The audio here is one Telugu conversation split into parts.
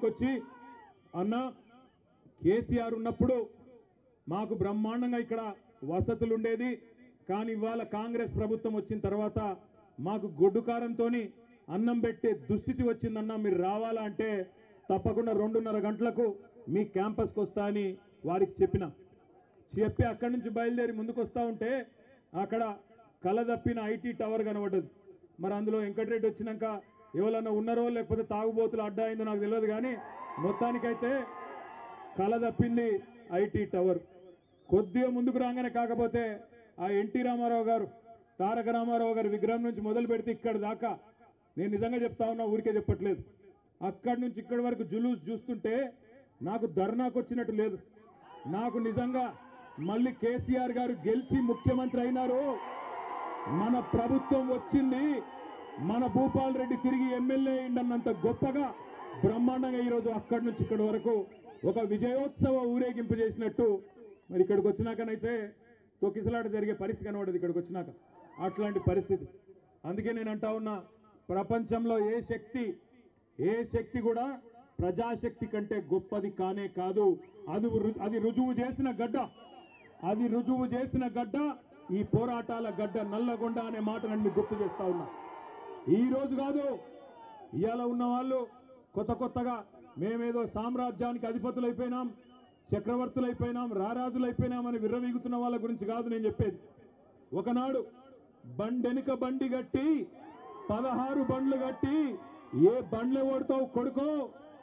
తీసుకొచ్చి అన్న కేసీఆర్ ఉన్నప్పుడు మాకు బ్రహ్మాండంగా ఇక్కడ వసతులు ఉండేది, కానీ ఇవాళ కాంగ్రెస్ ప్రభుత్వం వచ్చిన తర్వాత మాకు గొడ్డు కారంతో అన్నం పెట్టే దుస్థితి వచ్చిందన్న, మీరు రావాలా అంటే తప్పకుండా 2:30 గంటలకు మీ క్యాంపస్కి వస్తా అని వారికి చెప్పి అక్కడి నుంచి బయలుదేరి ముందుకు వస్తూ ఉంటే అక్కడ కలదప్పిన ఐటీ టవర్ కనబడ్డది. మరి అందులో వెంకటరెడ్డి వచ్చినాక ఎవరన్నా ఉన్నారో లేకపోతే తాగుబోతులు అడ్డా అయిందో నాకు తెలియదు, కానీ మొత్తానికైతే కలదప్పింది ఐటీ టవర్. కొద్దిగా ముందుకు రాగానే కాకపోతే ఆ ఎన్టీ రామారావు గారు, తారక రామారావు గారి విగ్రహం నుంచి మొదలు పెడితే ఇక్కడ దాకా, నేను నిజంగా చెప్తా ఉన్నా, ఊరికే చెప్పట్లేదు, అక్కడి నుంచి ఇక్కడి వరకు జులూస్ చూస్తుంటే నాకు ధర్నాకు వచ్చినట్టు లేదు. నాకు నిజంగా మళ్ళీ కేసీఆర్ గారు గెలిచి ముఖ్యమంత్రి అయినారు, మన ప్రభుత్వం వచ్చింది, మన భూపాల్ రెడ్డి తిరిగి ఎమ్మెల్యే అయిందన్నంత గొప్పగా బ్రహ్మాండంగా ఈరోజు అక్కడి నుంచి ఇక్కడి వరకు ఒక విజయోత్సవ ఊరేగింపు చేసినట్టు మరి ఇక్కడికి వచ్చినాకనైతే తొక్కిసలాట జరిగే పరిస్థితి కనబడదు ఇక్కడికి వచ్చినాక, అట్లాంటి పరిస్థితి. అందుకే నేను అంటా ఉన్నా, ప్రపంచంలో ఏ శక్తి కూడా ప్రజాశక్తి కంటే గొప్పది కానే కాదు. అది రుజువు చేసిన గడ్డ ఈ పోరాటాల గడ్డ నల్లగొండ అనే మాట నన్ను గుర్తు చేస్తా ఉన్నా. ఈ రోజు కాదు, ఇవాళ ఉన్న వాళ్ళు కొత్తగా మేమేదో సామ్రాజ్యానికి అధిపతులైపోయినాం, చక్రవర్తులైపోయినాం, రారాజులైపోయినామని విర్రవీగుతున్న వాళ్ళ గురించి కాదు నేను చెప్పేది. ఒకనాడు బండెనుక బండి గట్టి 16 బండ్లు గట్టి ఏ బండ్లు ఓడతావు కొడుకో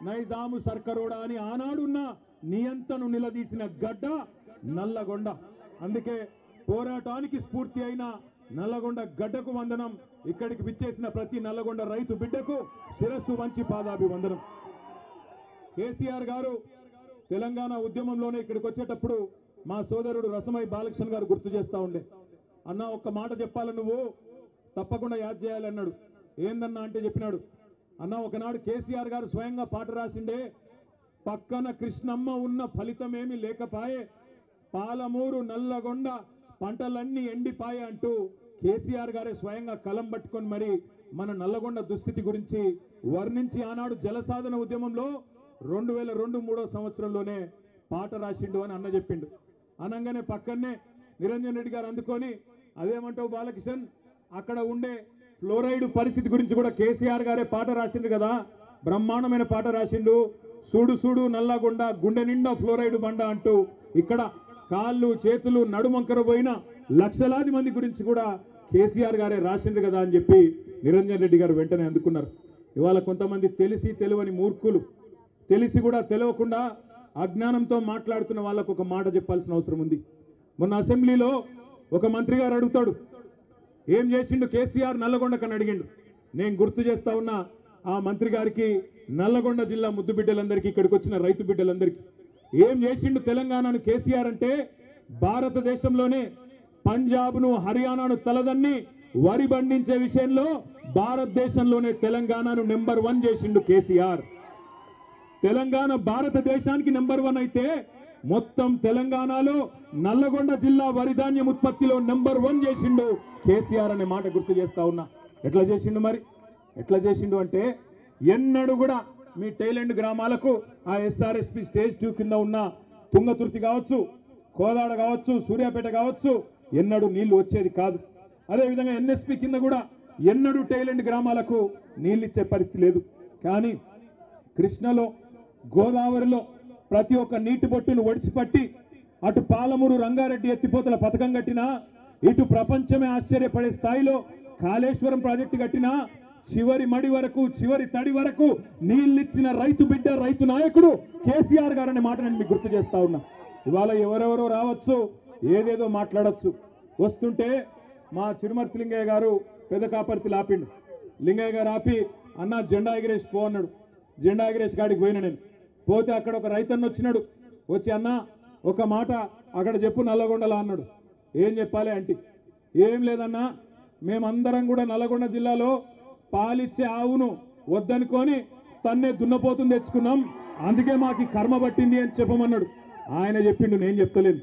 నైజాము సర్కరోడా అని ఆనాడున్న నియంతను నిలదీసిన గడ్డ నల్లగొండ. అందుకే పోరాటానికి స్ఫూర్తి అయిన నల్లగొండ గడ్డకు వందనం. ఇక్కడికి విచ్చేసిన ప్రతి నల్లగొండ రైతు బిడ్డకు శిరస్సు వంచి పాదాభివందనం. కేసీఆర్ గారు తెలంగాణ ఉద్యమంలోనే ఇక్కడికి వచ్చేటప్పుడు మా సోదరుడు రసమై బాలకృష్ణ గారు గుర్తు చేస్తా ఉండే, అన్న ఒక్క మాట చెప్పాలి, నువ్వు తప్పకుండా యాద్ చేయాలి అన్నాడు. ఏందన్నా అంటే చెప్పినాడు, అన్న ఒకనాడు కేసీఆర్ గారు స్వయంగా పాట రాసిండే, పక్కన కృష్ణమ్మ ఉన్న ఫలితమేమి లేకపాయే, పాలమూరు నల్లగొండ పంటలన్నీ ఎండిపాయే అంటూ కేసీఆర్ గారే స్వయంగా కలం పట్టుకొని మరి మన నల్లగొండ దుస్థితి గురించి వర్ణించి ఆనాడు జలసాధన ఉద్యమంలో 2002-03 సంవత్సరంలోనే పాట రాసిండు అని అన్న చెప్పిండు. అనగానే పక్కనే నిరంజన్ రెడ్డి గారు అందుకొని, అదేమంటావు బాలకిషన్, అక్కడ ఉండే ఫ్లోరైడ్ పరిస్థితి గురించి కూడా కేసీఆర్ గారే పాట రాసిండు కదా, బ్రహ్మాండమైన పాట రాసిండు, సూడు సూడు నల్లగొండ గుండె నిండా ఫ్లోరైడ్ బండ అంటూ ఇక్కడ కాళ్ళు చేతులు నడుమంకర పోయిన లక్షలాది మంది గురించి కూడా కేసీఆర్ గారే రాసిండు కదా అని చెప్పి నిరంజన్ రెడ్డి గారు వెంటనే అందుకున్నారు. ఇవాళ కొంతమంది తెలిసి తెలియని మూర్ఖులు, తెలిసి కూడా తెలియకుండా అజ్ఞానంతో మాట్లాడుతున్న వాళ్ళకు ఒక మాట చెప్పాల్సిన అవసరం ఉంది. మొన్న అసెంబ్లీలో ఒక మంత్రి గారు అడుగుతాడు, ఏం చేసిండు కేసీఆర్ నల్లగొండకని అడిగిండు. నేను గుర్తు చేస్తా ఉన్నా ఆ మంత్రి గారికి, నల్లగొండ జిల్లా ముద్దు బిడ్డలందరికీ, ఇక్కడికి వచ్చిన రైతు బిడ్డలందరికీ, ఏం చేసిండు తెలంగాణను కేసీఆర్ అంటే, భారతదేశంలోనే పంజాబ్ను హర్యానాను తలదన్ని వరి పండించే విషయంలో భారతదేశంలోనే తెలంగాణను నెంబర్ 1 చేసిండు కేసీఆర్. తెలంగాణ భారతదేశానికి నెంబర్ 1 అయితే మొత్తం తెలంగాణలో నల్లగొండ జిల్లా వరి ధాన్యం ఉత్పత్తిలో నెంబర్ 1 చేసిండు కేసీఆర్ అనే మాట గుర్తు చేస్తా ఉన్నా. ఎట్లా చేసిండు మరి? ఎట్లా చేసిండు అంటే, ఎన్నడూ కూడా మీ టైలెండ్ గ్రామాలకు ఆ SRSP స్టేజ్ 2 కింద ఉన్న తుంగతుర్తి కావచ్చు, కోదాడ కావచ్చు, సూర్యాపేట కావచ్చు, ఎన్నడూ నీళ్లు వచ్చేది కాదు. అదేవిధంగా NSP కింద కూడా ఎన్నడూ టైలెండ్ గ్రామాలకు నీళ్ళు ఇచ్చే పరిస్థితి లేదు. కానీ కృష్ణలో, గోదావరిలో ప్రతి ఒక్క నీటి బొట్టును ఒడిసిపట్టి అటు పాలమూరు రంగారెడ్డి ఎత్తిపోతల పథకం కట్టినా, ఇటు ప్రపంచమే ఆశ్చర్యపడే స్థాయిలో కాళేశ్వరం ప్రాజెక్టు కట్టినా, చివరి మడి వరకు చివరి తడి వరకు నీళ్ళిచ్చిన రైతు బిడ్డ, రైతు నాయకుడు కేసీఆర్ గారు అనే మాట నేను మీకు గుర్తు చేస్తా ఉన్నా. ఇవాళ ఎవరెవరో రావచ్చు, ఏదేదో మాట్లాడచ్చు. వస్తుంటే మా చిరుమర్తి లింగయ్య గారు పెద్ద కాపర్తి లాపిండు. లింగయ్య గారు ఆపి, అన్న జెండా ఎగిరేసి పో అన్నాడు. జెండా ఎగిరేసి కాడికి పోయినా నేను. పోతే అక్కడ ఒక రైతన్న వచ్చినాడు. వచ్చి, అన్న ఒక మాట అక్కడ చెప్పు నల్లగొండలా అన్నాడు. ఏం చెప్పాలి అంటే, ఏం లేదన్నా, మేమందరం కూడా నల్లగొండ జిల్లాలో పాలిచ్చే ఆవును వద్దనుకొని తన్నే దున్నపోతుని తెచ్చుకున్నాం, అందుకే మాకు కర్మ పట్టింది అని చెప్పమన్నాడు. ఆయన చెప్పిండు, నేను చెప్తలేను.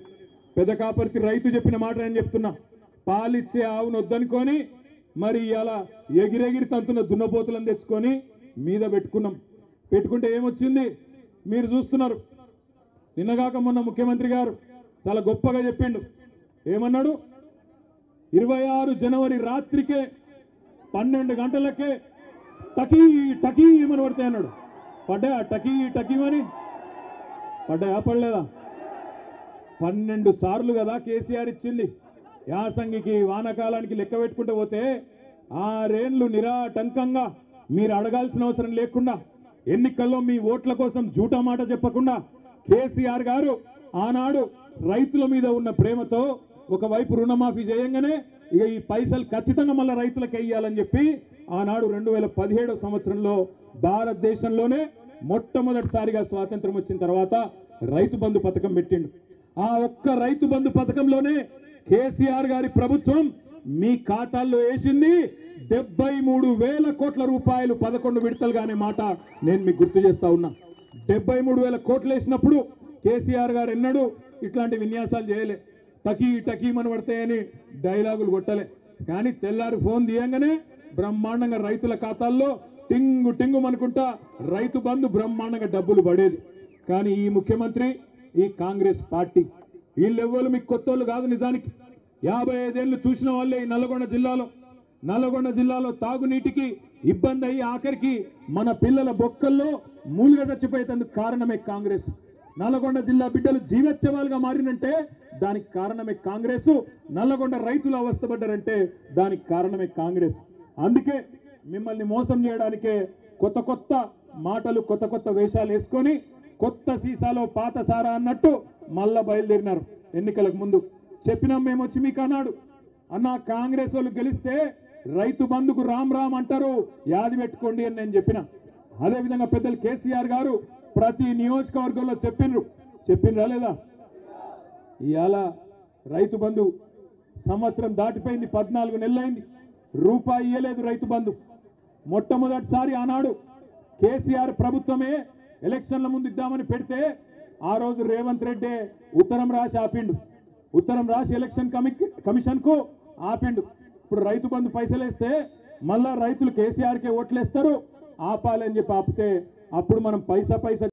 పెద్ద కాపర్తి రైతు చెప్పిన మాట నేను చెప్తున్నా. పాలిచ్చే ఆవును వద్దనుకొని మరి ఇలా ఎగిరెగిరి తంతున్న దున్నపోతులను తెచ్చుకొని మీద పెట్టుకున్నాం. పెట్టుకుంటే ఏమొచ్చింది మీరు చూస్తున్నారు. నిన్నగాక మొన్న ముఖ్యమంత్రి గారు చాలా గొప్పగా చెప్పిండు. ఏమన్నాడు? 26 జనవరి రాత్రికే 12 గంటలకే టకీ టకీ ఏమని పడతాయి అన్నాడు. పడ్డా టకీ టకీమని పడ్డాయా పడలేదా? 12 సార్లు కదా కేసీఆర్ ఇచ్చింది. యాసంగికి వానకాలానికి లెక్క పెట్టుకుంటూ పోతే 6 ఏళ్ళు నిరాటంకంగా మీరు అడగాల్సిన అవసరం లేకుండా ఎన్నికల్లో మీ ఓట్ల కోసం జూటా మాట చెప్పకుండా కేసీఆర్ గారు ఆనాడు రైతుల మీద ఉన్న ప్రేమతో ఒకవైపు రుణమాఫీ చేయంగానే ఇక ఈ పైసలు ఖచ్చితంగా మళ్ళీ రైతులకు వేయాలని చెప్పి ఆనాడు 2017 సంవత్సరంలో భారతదేశంలోనే మొట్టమొదటిసారిగా స్వాతంత్రం వచ్చిన తర్వాత రైతు బంధు పథకం పెట్టిండు. ఆ ఒక్క రైతు బంధు పథకంలోనే కేసీఆర్ గారి ప్రభుత్వం మీ ఖాతాల్లో వేసింది 73,000 కోట్ల రూపాయలు 11 విడతలుగా అనే మాట నేను మీకు గుర్తు చేస్తా ఉన్నా. 73,000 కోట్లు వేసినప్పుడు కేసీఆర్ గారు ఎన్నడూ ఇట్లాంటి విన్యాసాలు చేయలే. టకీ టకీమని పడతాయని డైలాగులు కొట్టలే. కానీ తెల్లారి ఫోన్ తీయంగానే బ్రహ్మాండంగా రైతుల ఖాతాల్లో టింగు టింగు అనుకుంటా రైతు బంధు బ్రహ్మాండంగా డబ్బులు పడేది. కానీ ఈ ముఖ్యమంత్రి, ఈ కాంగ్రెస్ పార్టీ వీళ్ళెవ్వరు మీకు కొత్తోళ్ళు కాదు. నిజానికి 55 ఏళ్ళు చూసిన వాళ్ళే ఈ నల్లగొండ జిల్లాలో తాగునీటికి ఇబ్బంది అయ్యి ఆఖరికి మన పిల్లల బొక్కల్లో మూలుగా చచ్చిపోయేందుకు కారణమే కాంగ్రెస్. నల్లగొండ జిల్లా బిడ్డలు జీవోత్సవాలుగా మారినంటే దానికి కారణమే కాంగ్రెస్. నల్లగొండ రైతులు అవస్థపడ్డారంటే దానికి కారణమే కాంగ్రెస్. అందుకే మిమ్మల్ని మోసం చేయడానికే కొత్త కొత్త మాటలు, కొత్త కొత్త వేషాలు వేసుకొని కొత్త సీసాలో పాత సారా అన్నట్టు మళ్ళా బయలుదేరినారు. ఎన్నికలకు ముందు చెప్పినాం మేము వచ్చి మీకు అన్నాడు, అన్న కాంగ్రెస్ వాళ్ళు గెలిస్తే రైతు బంధుకు రామ్ రామ్ అంటారు, యాది పెట్టుకోండి అని నేను చెప్పిన. అదేవిధంగా పెద్దలు కేసీఆర్ గారు ప్రతి నియోజకవర్గంలో చెప్పిండ్రా లేదా? ఇవాళ రైతు బంధు సంవత్సరం దాటిపోయింది, 14 నెలలైంది, రూపాయి ఇయ్యలేదు రైతు బంధు. మొట్టమొదటిసారి ఆనాడు కేసీఆర్ ప్రభుత్వమే ఎలక్షన్ల ముందు ఇద్దామని పెడితే ఆ రోజు రేవంత్ రెడ్డి ఉత్తరం రాసి ఆపిండు. ఉత్తరం రాసి ఎలక్షన్ కమిషన్కు ఆపిండు. ఇప్పుడు రైతు బంధు పైసలు వేస్తే మళ్ళా రైతులు కేసీఆర్కే ఓట్లేస్తారు, ఆపాలని చెప్పి ఆపితే అప్పుడు మనం పైసా